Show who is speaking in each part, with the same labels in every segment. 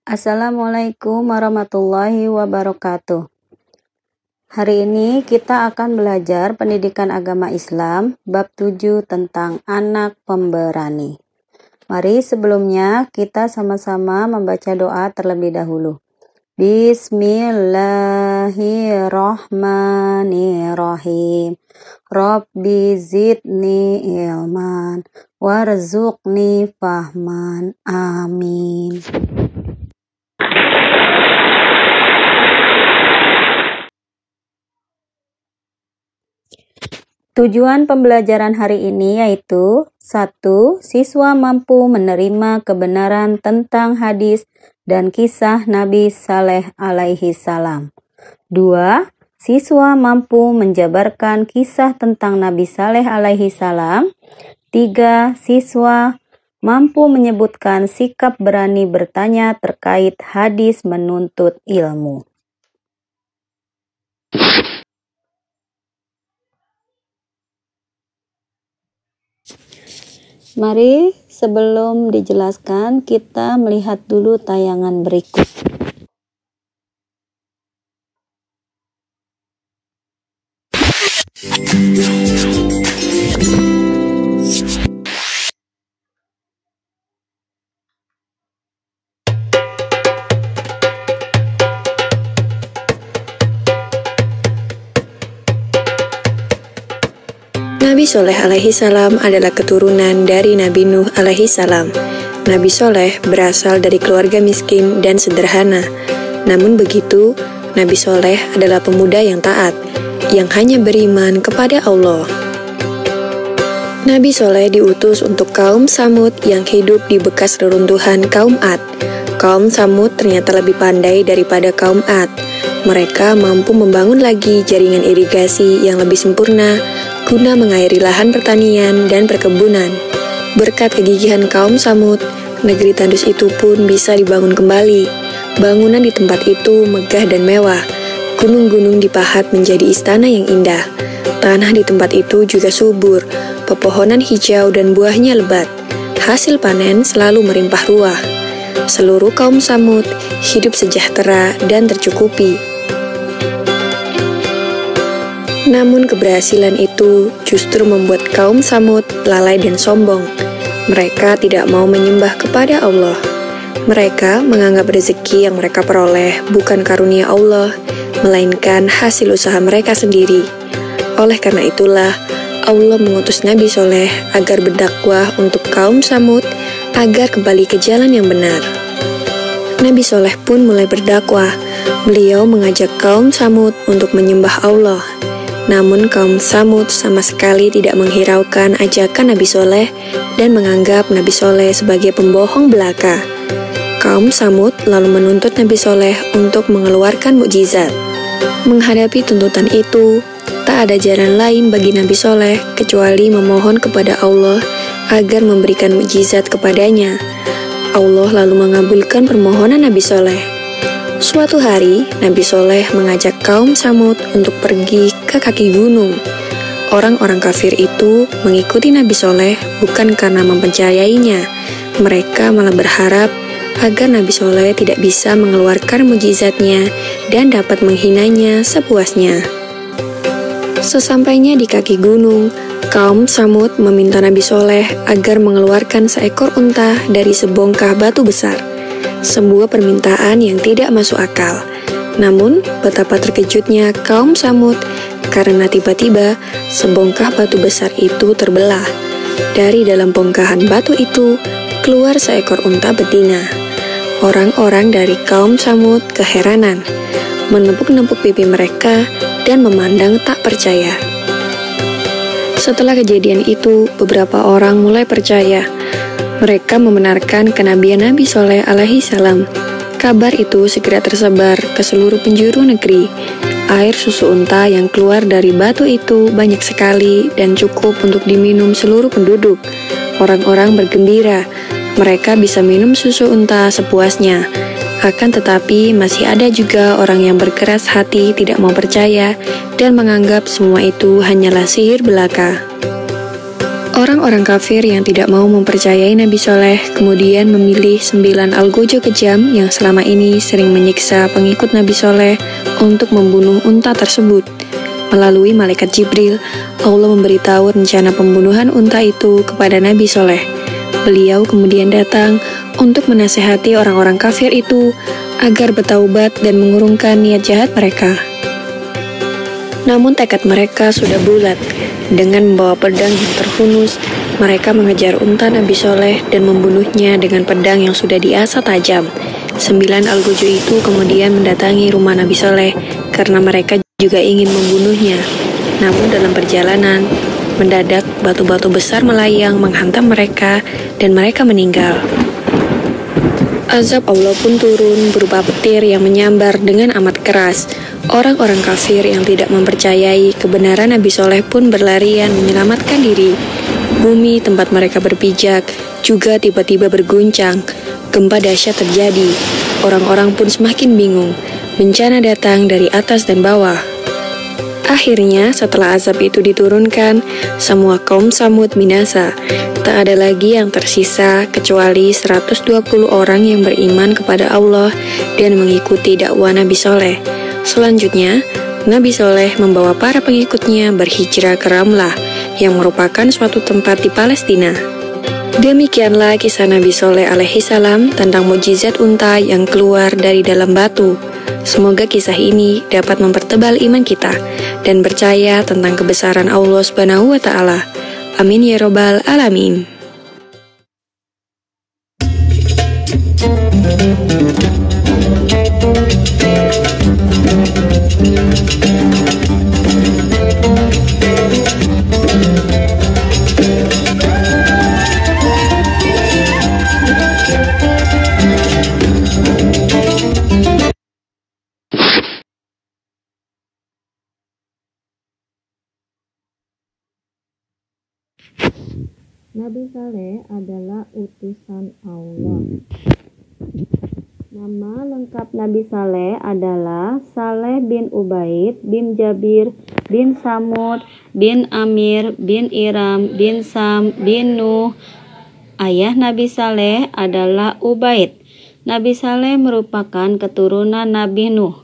Speaker 1: Assalamualaikum warahmatullahi wabarakatuh. Hari ini kita akan belajar pendidikan agama Islam bab 7 tentang anak pemberani. Mari sebelumnya kita sama-sama membaca doa terlebih dahulu. Bismillahirrahmanirrahim. Rabbi zidni ilman warzuqni fahman. Amin. Tujuan pembelajaran hari ini yaitu 1. Siswa mampu menerima kebenaran tentang hadis dan kisah Nabi Saleh alaihi salam. 2. Siswa mampu menjabarkan kisah tentang Nabi Saleh alaihi salam. 3. Siswa mampu menyebutkan sikap berani bertanya terkait hadis menuntut ilmu. Mari sebelum dijelaskan kita melihat dulu tayangan berikut.
Speaker 2: Nabi Soleh alaihi salam adalah keturunan dari Nabi Nuh alaihi salam. Nabi Soleh berasal dari keluarga miskin dan sederhana. Namun begitu, Nabi Soleh adalah pemuda yang taat, yang hanya beriman kepada Allah. Nabi Soleh diutus untuk kaum Samud yang hidup di bekas reruntuhan kaum Ad. Kaum Samud ternyata lebih pandai daripada kaum Ad. Mereka mampu membangun lagi jaringan irigasi yang lebih sempurna guna mengairi lahan pertanian dan perkebunan. Berkat kegigihan kaum Samud, negeri tandus itu pun bisa dibangun kembali. Bangunan di tempat itu megah dan mewah. Gunung-gunung dipahat menjadi istana yang indah. Tanah di tempat itu juga subur, pepohonan hijau dan buahnya lebat. Hasil panen selalu melimpah ruah. Seluruh kaum Samud hidup sejahtera dan tercukupi. Namun keberhasilan itu justru membuat kaum Samud lalai dan sombong. Mereka tidak mau menyembah kepada Allah. Mereka menganggap rezeki yang mereka peroleh bukan karunia Allah, melainkan hasil usaha mereka sendiri. Oleh karena itulah, Allah mengutus Nabi Soleh agar berdakwah untuk kaum Samud agar kembali ke jalan yang benar. Nabi Soleh pun mulai berdakwah. Beliau mengajak kaum Samud untuk menyembah Allah. Namun kaum Samud sama sekali tidak menghiraukan ajakan Nabi Soleh dan menganggap Nabi Soleh sebagai pembohong belaka. Kaum Samud lalu menuntut Nabi Soleh untuk mengeluarkan mukjizat. Menghadapi tuntutan itu, tak ada jalan lain bagi Nabi Soleh kecuali memohon kepada Allah agar memberikan mukjizat kepadanya. Allah lalu mengabulkan permohonan Nabi Soleh. Suatu hari, Nabi Soleh mengajak kaum Samud untuk pergi ke kaki gunung. Orang-orang kafir itu mengikuti Nabi Soleh bukan karena mempercayainya. Mereka malah berharap agar Nabi Soleh tidak bisa mengeluarkan mukjizatnya dan dapat menghinanya sepuasnya. Sesampainya di kaki gunung, kaum Samud meminta Nabi Soleh agar mengeluarkan seekor unta dari sebongkah batu besar. Sebuah permintaan yang tidak masuk akal. Namun, betapa terkejutnya kaum Samud karena tiba-tiba sebongkah batu besar itu terbelah. Dari dalam bongkahan batu itu, keluar seekor unta betina. Orang-orang dari kaum Samud keheranan, menepuk-nepuk pipi mereka dan memandang tak percaya. Setelah kejadian itu, beberapa orang mulai percaya. Mereka membenarkan kenabian Nabi Soleh alaihi salam. Kabar itu segera tersebar ke seluruh penjuru negeri. Air susu unta yang keluar dari batu itu banyak sekali dan cukup untuk diminum seluruh penduduk. Orang-orang bergembira. Mereka bisa minum susu unta sepuasnya. Akan tetapi masih ada juga orang yang berkeras hati tidak mau percaya dan menganggap semua itu hanyalah sihir belaka. Orang-orang kafir yang tidak mau mempercayai Nabi Soleh kemudian memilih 9 algojo kejam yang selama ini sering menyiksa pengikut Nabi Soleh untuk membunuh unta tersebut. Melalui malaikat Jibril, Allah memberitahu rencana pembunuhan unta itu kepada Nabi Soleh. Beliau kemudian datang untuk menasehati orang-orang kafir itu agar bertaubat dan mengurungkan niat jahat mereka. Namun tekad mereka sudah bulat. Dengan membawa pedang yang terhunus, mereka mengejar unta Nabi Soleh dan membunuhnya dengan pedang yang sudah diasah tajam. 9 algojo itu kemudian mendatangi rumah Nabi Soleh karena mereka juga ingin membunuhnya. Namun dalam perjalanan, mendadak batu-batu besar melayang menghantam mereka dan mereka meninggal. Azab Allah pun turun berupa petir yang menyambar dengan amat keras. Orang-orang kafir yang tidak mempercayai kebenaran Nabi Soleh pun berlarian menyelamatkan diri. Bumi tempat mereka berpijak juga tiba-tiba berguncang. Gempa dahsyat terjadi. Orang-orang pun semakin bingung. Bencana datang dari atas dan bawah. Akhirnya setelah azab itu diturunkan, semua kaum Samud binasa. Tak ada lagi yang tersisa kecuali 120 orang yang beriman kepada Allah dan mengikuti dakwah Nabi Soleh. Selanjutnya, Nabi Soleh membawa para pengikutnya berhijrah ke Ramlah, yang merupakan suatu tempat di Palestina. Demikianlah kisah Nabi Soleh alaihissalam tentang mukjizat unta yang keluar dari dalam batu. Semoga kisah ini dapat mempertebal iman kita dan percaya tentang kebesaran Allah Subhanahu wa Ta'ala. Amin ya Robbal 'Alamin.
Speaker 1: Nabi Saleh adalah utusan Allah. Nama lengkap Nabi Saleh adalah Saleh bin Ubaid bin Jabir bin Samud bin Amir bin Iram bin Sam bin Nuh. Ayah Nabi Saleh adalah Ubaid. Nabi Saleh merupakan keturunan Nabi Nuh.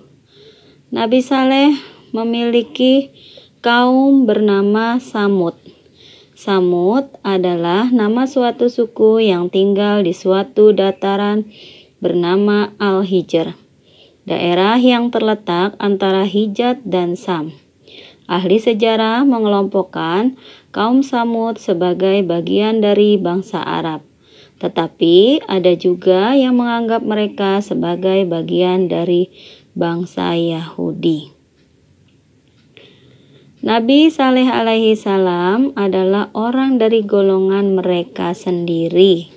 Speaker 1: Nabi Saleh memiliki kaum bernama Samud. Samud adalah nama suatu suku yang tinggal di suatu dataran bernama Al-Hijr, daerah yang terletak antara Hijaz dan Sam. Ahli sejarah mengelompokkan kaum Samud sebagai bagian dari bangsa Arab, tetapi ada juga yang menganggap mereka sebagai bagian dari bangsa Yahudi. Nabi Saleh alaihi salam adalah orang dari golongan mereka sendiri.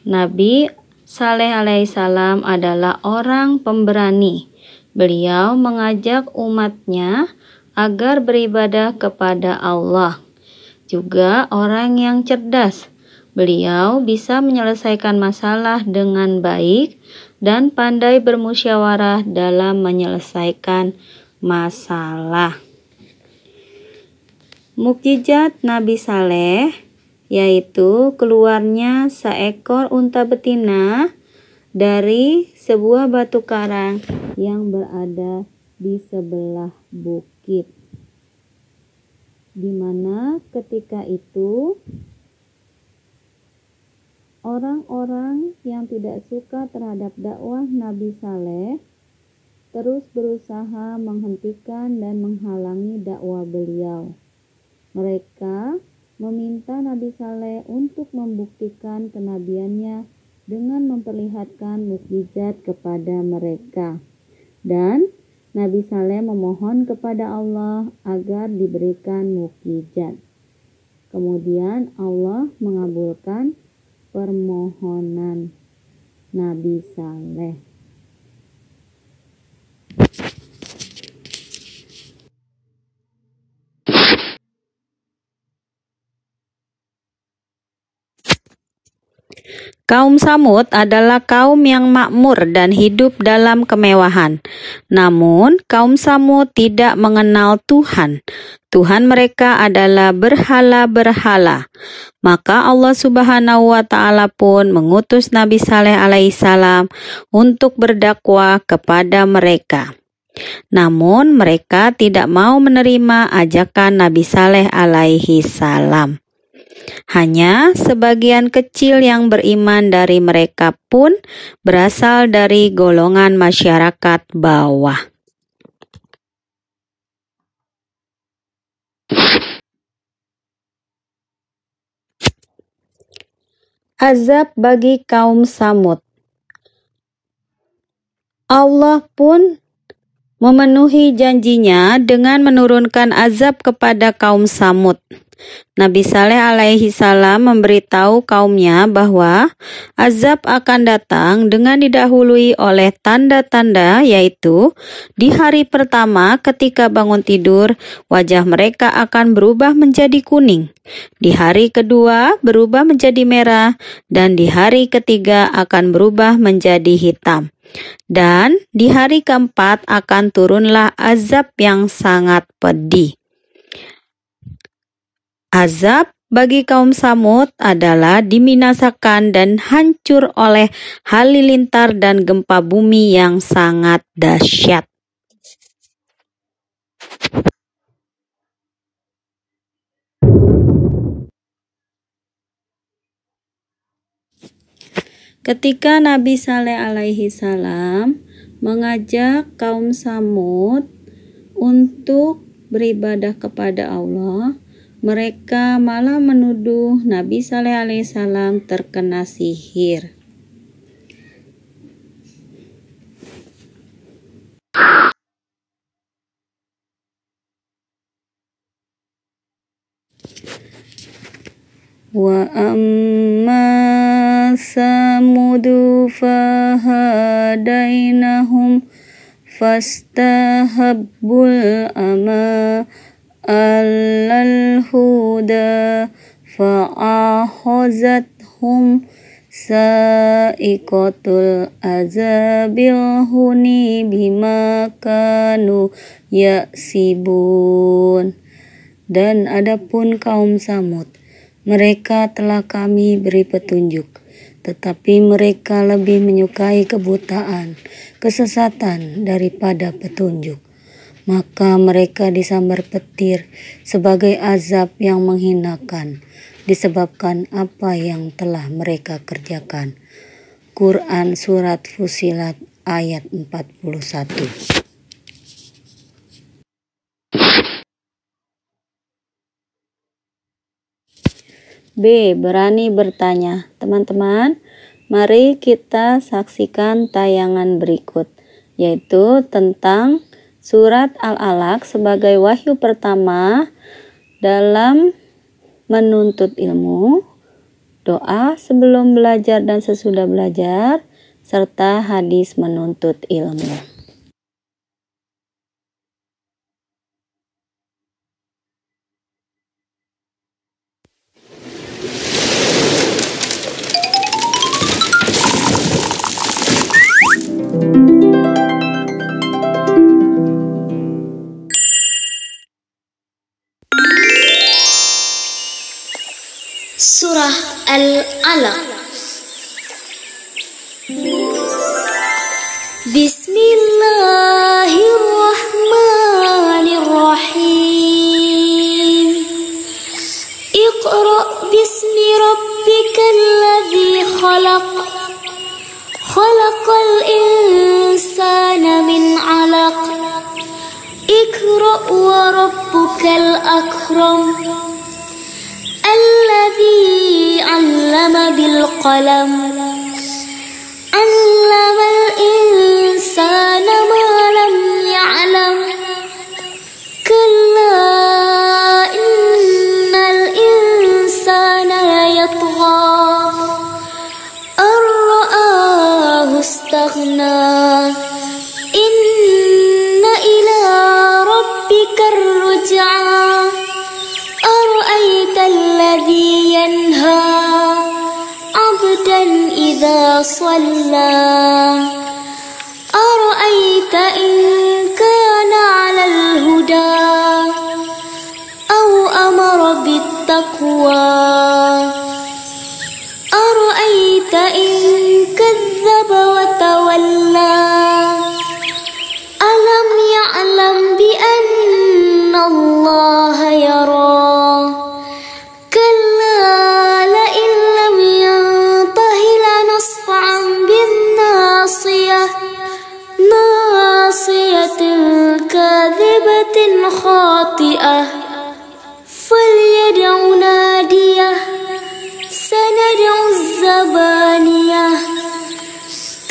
Speaker 1: Nabi Saleh alaihi salam adalah orang pemberani. Beliau mengajak umatnya agar beribadah kepada Allah. Juga orang yang cerdas. Beliau bisa menyelesaikan masalah dengan baik dan pandai bermusyawarah dalam menyelesaikan masalah. Mukjizat Nabi Saleh yaitu keluarnya seekor unta betina dari sebuah batu karang yang berada di sebelah bukit, di mana ketika itu orang-orang yang tidak suka terhadap dakwah Nabi Saleh terus berusaha menghentikan dan menghalangi dakwah beliau. Mereka meminta Nabi Saleh untuk membuktikan kenabiannya dengan memperlihatkan mukjizat kepada mereka. Dan Nabi Saleh memohon kepada Allah agar diberikan mukjizat. Kemudian Allah mengabulkan permohonan Nabi Saleh. Kaum Samud adalah kaum yang makmur dan hidup dalam kemewahan. Namun, kaum Samud tidak mengenal Tuhan. Tuhan mereka adalah berhala-berhala. Maka Allah Subhanahu wa Ta'ala pun mengutus Nabi Saleh alaihissalam untuk berdakwah kepada mereka. Namun mereka tidak mau menerima ajakan Nabi Saleh alaihissalam. Hanya sebagian kecil yang beriman dari mereka pun berasal dari golongan masyarakat bawah. Azab bagi kaum Tsamud. Allah pun memenuhi janjinya dengan menurunkan azab kepada kaum Tsamud. Nabi Saleh alaihissalam memberitahu kaumnya bahwa azab akan datang dengan didahului oleh tanda-tanda, yaitu di hari pertama ketika bangun tidur, wajah mereka akan berubah menjadi kuning. Di hari kedua berubah menjadi merah, dan di hari ketiga akan berubah menjadi hitam. Dan di hari keempat akan turunlah azab yang sangat pedih. Azab bagi kaum Tsamud adalah dibinasakan dan hancur oleh halilintar dan gempa bumi yang sangat dahsyat. Ketika Nabi Saleh alaihissalam mengajak kaum Tsamud untuk beribadah kepada Allah, mereka malah menuduh Nabi Saleh alaihissalam terkena sihir. Wa amma samudu fahadainahum fastahabbul ama alal huda fa'akhazathum sa'iqatul azabil huni bima kanu yaksibun. Dan adapun kaum Tsamud, mereka telah kami beri petunjuk, tetapi mereka lebih menyukai kebutaan, kesesatan daripada petunjuk. Maka mereka disambar petir sebagai azab yang menghinakan, disebabkan apa yang telah mereka kerjakan. Quran Surat Fussilat ayat 41. B. Berani bertanya. Teman-teman, mari kita saksikan tayangan berikut, yaitu tentang Surat Al-Alaq sebagai wahyu pertama dalam menuntut ilmu, doa sebelum belajar dan sesudah belajar, serta hadis menuntut ilmu.
Speaker 3: Surah Al-Alaq. Bismillahirrahmanirrahim. Iqra' bismi rabbikal ladzi khalaq. Khalaqal insana min 'alaq. Iqra' wa rabbukal akram. Alladzi 'allama bil qalam. 'Allamal insana ma lam ya'lam. Kalla innal insana layatgha. Ar-ra'ahu istaghna. Inna ila rabbikar ruj'a. Alladzi yanha 'abdan idza shalla. Ara'aita in kana 'alal huda. سوى أرأيت إن كذب وتولى ألم يعلم بأن الله يرى كلا لئن لم ينته لنصفعا بالناصية ناصية كاذبة خاطئة فليدع ناديه سندع الزبانية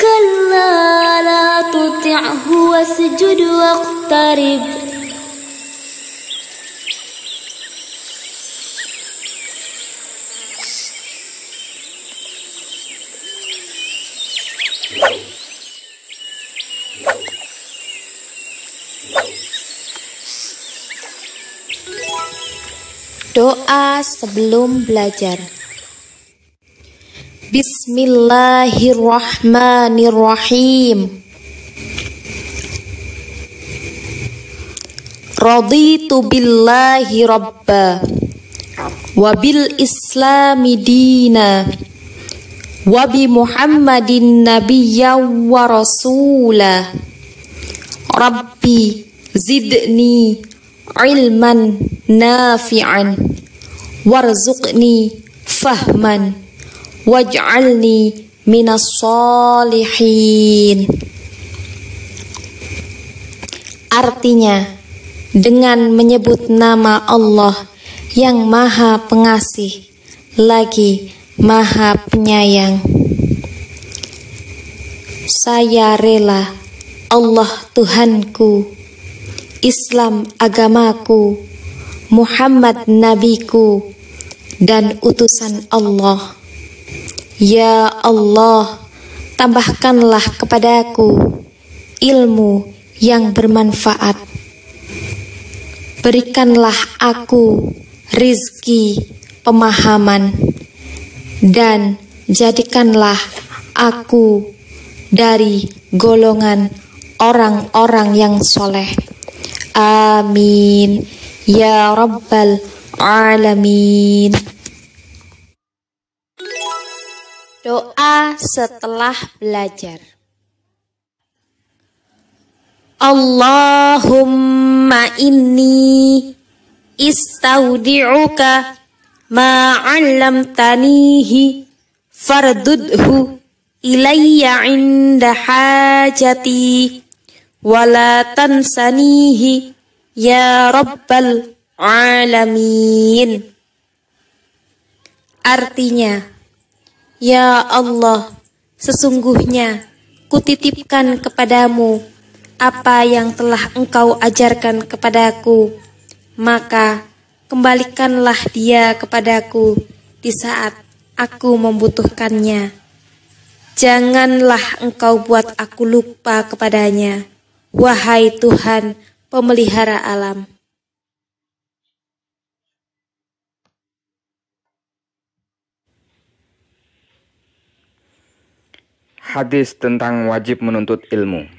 Speaker 3: كلا لا تطعه واسجد واقترب
Speaker 4: Doa sebelum belajar. Bismillahirrahmanirrahim. Raditu billahi rabba wa bil islami dina wa bi Muhammadin nabiyyan wa rasula. Rabbi zidni ilman nafi'an warzuqni fahman waj'alni minas solihin. Artinya, dengan menyebut nama Allah yang Maha Pengasih lagi Maha Penyayang, saya rela Allah Tuhanku, Islam agamaku, Muhammad nabiku, dan utusan Allah. Ya Allah, tambahkanlah kepadaku ilmu yang bermanfaat. Berikanlah aku rizki pemahaman, dan jadikanlah aku dari golongan orang-orang yang soleh. Amin ya Rabbal Alamin. Doa setelah belajar. Allahumma inni istaudi'uka ma 'allamtanihi fardudhu ilayya 'inda hajati wala tansanihi ya Rabbal Alamin. Artinya, ya Allah, sesungguhnya kutitipkan kepadamu apa yang telah Engkau ajarkan kepadaku, maka kembalikanlah dia kepadaku di saat aku membutuhkannya. Janganlah Engkau buat aku lupa kepadanya, wahai Tuhan pemelihara alam.
Speaker 5: Hadis tentang wajib menuntut ilmu.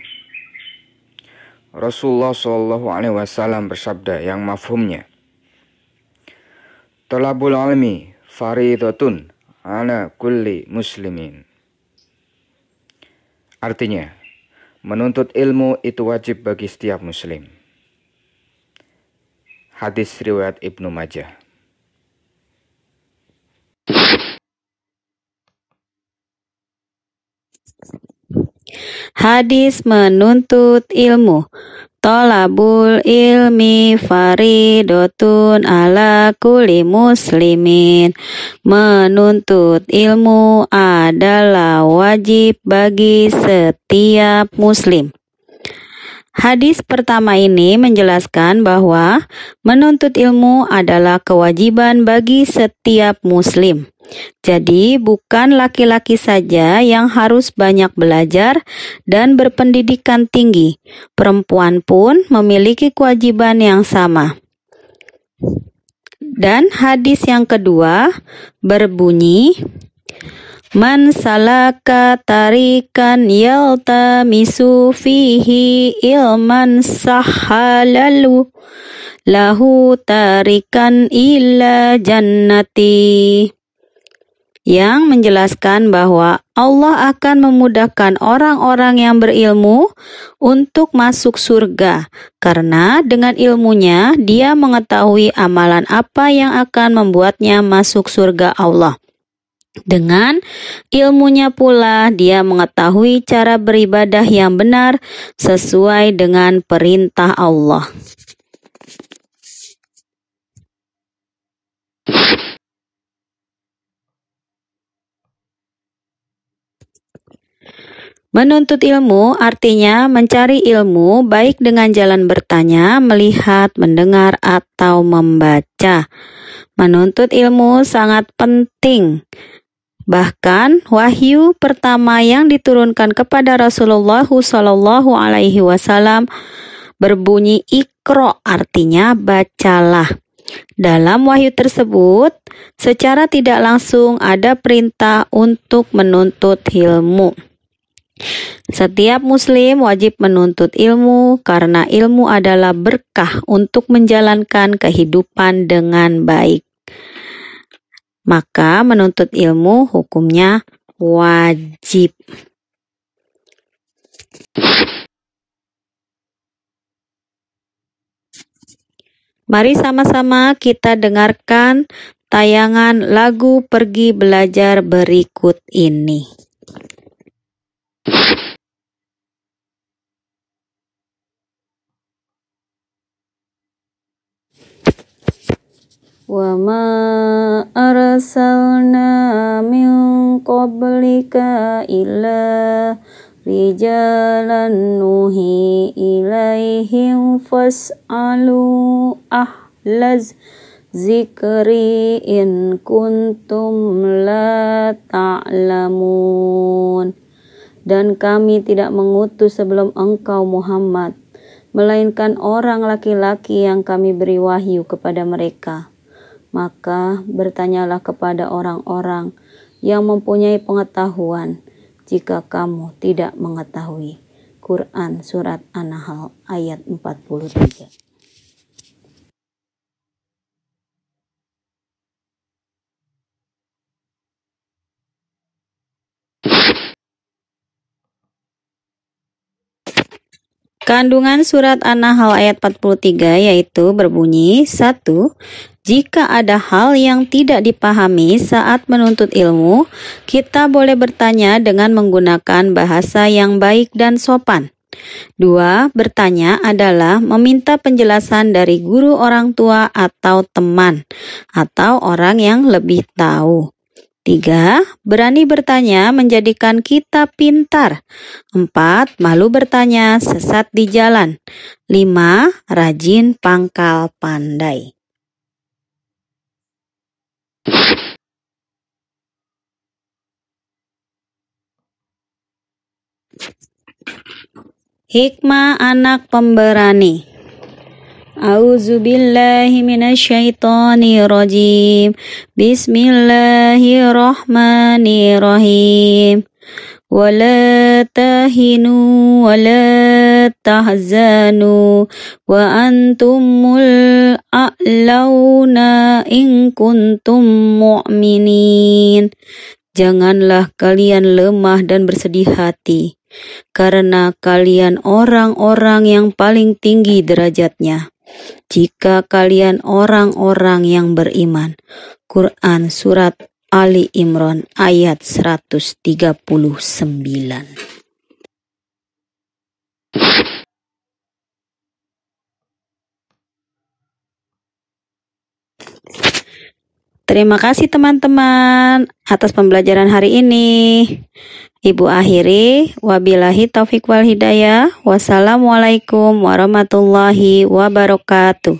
Speaker 5: Rasulullah SAW bersabda yang mafhumnya, Talabul ilmi faridatun ala kulli muslimin. Artinya, menuntut ilmu itu wajib bagi setiap muslim. Hadis riwayat Ibnu Majah.
Speaker 1: Hadis menuntut ilmu. Thalabul ilmi faridotun ala kulli muslimin. Menuntut ilmu adalah wajib bagi setiap muslim. Hadis pertama ini menjelaskan bahwa menuntut ilmu adalah kewajiban bagi setiap muslim. Jadi bukan laki-laki saja yang harus banyak belajar dan berpendidikan tinggi. Perempuan pun memiliki kewajiban yang sama. Dan hadis yang kedua berbunyi, Man salaka tarikan yaltamisu fihi ilman sahalalu lahu tarikan ila jannati. Yang menjelaskan bahwa Allah akan memudahkan orang-orang yang berilmu untuk masuk surga, karena dengan ilmunya dia mengetahui amalan apa yang akan membuatnya masuk surga Allah. Dengan ilmunya pula dia mengetahui cara beribadah yang benar sesuai dengan perintah Allah. Menuntut ilmu artinya mencari ilmu baik dengan jalan bertanya, melihat, mendengar, atau membaca. Menuntut ilmu sangat penting. Bahkan wahyu pertama yang diturunkan kepada Rasulullah SAW berbunyi Iqra, artinya bacalah. Dalam wahyu tersebut, secara tidak langsung ada perintah untuk menuntut ilmu. Setiap muslim wajib menuntut ilmu karena ilmu adalah berkah untuk menjalankan kehidupan dengan baik. Maka menuntut ilmu hukumnya wajib. Mari sama-sama kita dengarkan tayangan lagu Pergi Belajar berikut ini. Wa ma arsalna min qablika illa rijalan nuhi ilaihim fas'alu ahlaz zikri in kuntum la ta'lamun. Dan kami tidak mengutus sebelum engkau Muhammad, melainkan orang laki-laki yang kami beri wahyu kepada mereka. Maka bertanyalah kepada orang-orang yang mempunyai pengetahuan jika kamu tidak mengetahui. Quran Surat An-Nahl ayat 43. Kandungan surat An-Nahl ayat 43 yaitu berbunyi 1. Jika ada hal yang tidak dipahami saat menuntut ilmu, kita boleh bertanya dengan menggunakan bahasa yang baik dan sopan. 2. Bertanya adalah meminta penjelasan dari guru orang tua atau teman, atau orang yang lebih tahu. 3. Berani bertanya menjadikan kita pintar. 4. Malu bertanya sesat di jalan. 5. Rajin pangkal pandai. Hikmah anak pemberani. A'udzubillahi minasyaitonirrajim. Bismillahirrahmanirrahim. Wala tahinu wala tahzanu wa antumul a'launa in kuntum mu'minin. Janganlah kalian lemah dan bersedih hati, karena kalian orang-orang yang paling tinggi derajatnya, jika kalian orang-orang yang beriman. Quran Surat Ali Imran ayat 139. Terima kasih teman-teman atas pembelajaran hari ini. Ibu akhiri, wabillahi taufiq wal hidayah. Wassalamualaikum warahmatullahi wabarakatuh.